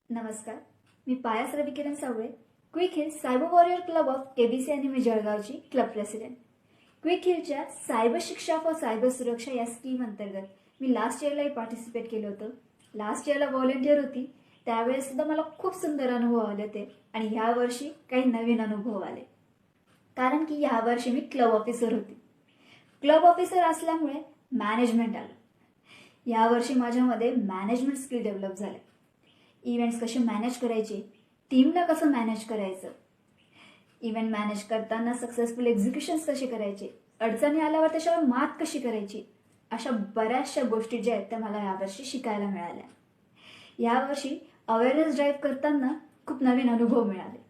नमस्कार, मी Payas Ravikiran Sawale, Quick Heal cyber warrior club of KBC आणि मी जळगावची क्लब प्रेसिडेंट. क्विक हिलच्या सायबर शिक्षा फॉर सायबर सुरक्षा या स्कीम अंतर्गत मी लास्ट इयरलाही पार्टिसिपेट केलं होतं. लास्ट इयरला व्हॉलेंटियर होती, त्यावेळेस सुद्धा मला खूप सुंदर अनुभव आले होते आणि ह्या वर्षी काही नवीन अनुभव आले. कारण की ह्या वर्षी मी क्लब ऑफिसर होती. क्लब ऑफिसर असल्यामुळे मॅनेजमेंट आलं. यावर्षी माझ्यामध्ये मॅनेजमेंट स्किल डेव्हलप झाले. इव्हेंट्स कसे मॅनेज करायचे, टीमला कसं मॅनेज करायचं, इव्हेंट मॅनेज करताना सक्सेसफुल एक्झिक्युशन्स कसे करायचे, अडचणी आल्यावर त्याच्यावर मात कशी करायची, अशा बऱ्याचशा गोष्टी ज्या आहेत त्या मला यावर्षी शिकायला मिळाल्या. यावर्षी अवेअरनेस ड्राईव्ह करताना खूप नवीन अनुभव मिळाले.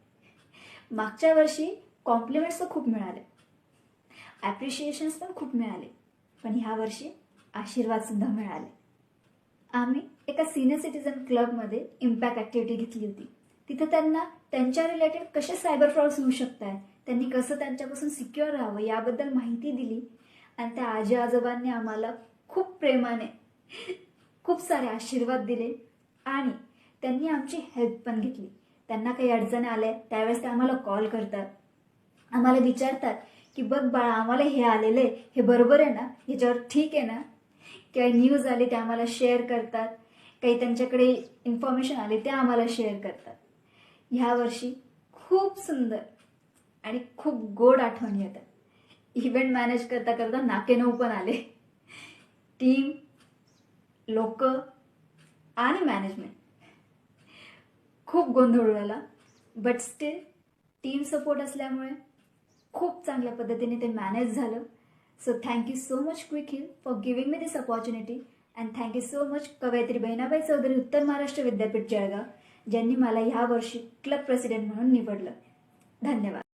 मागच्या वर्षी कॉम्प्लिमेंट्स तर खूप मिळाले, ॲप्रिशिएशन्स पण खूप मिळाले, पण ह्या वर्षी आशीर्वाद सुद्धा मिळाले. आम्ही एका सिनियर सिटीजन क्लबमध्ये इम्पॅक्ट ॲक्टिव्हिटी घेतली होती. तिथं त्यांना त्यांच्या रिलेटेड कसे सायबर फ्रॉड्स होऊ शकतात, त्यांनी कसं त्यांच्यापासून सिक्युअर राहावं याबद्दल माहिती दिली आणि त्या आजी आजोबांनी आम्हाला खूप प्रेमाने खूप सारे आशीर्वाद दिले आणि त्यांनी आमची हेल्प पण घेतली. त्यांना काही अडचणी आल्या त्यावेळेस ते आम्हाला कॉल करतात, आम्हाला विचारतात की बघ बाळा, आम्हाला हे आलेलं आहे, हे बरोबर आहे ना, ह्याच्यावर ठीक आहे ना. काही न्यूज आले ते आम्हाला शेअर करतात, काही त्यांच्याकडे इन्फॉर्मेशन आले ते आम्हाला शेअर करतात. ह्या वर्षी खूप सुंदर आणि खूप गोड आठवणी येतात. इव्हेंट मॅनेज करता करता नाकेनऊ पण आले. टीम, लोक आणि मॅनेजमेंट खूप गोंधळ झाला, बट स्टील टीम सपोर्ट असल्यामुळे खूप चांगल्या पद्धतीने ते मॅनेज झालं. So thank you so much Quick Hill for giving me this opportunity and thank you so much कवयित्री बहिणाबाई चौधरी उत्तर महाराष्ट्र विद्यापीठ जळगाव ज्यांनी मला ह्या वर्षी क्लब प्रेसिडेंट म्हणून निवडलं. धन्यवाद.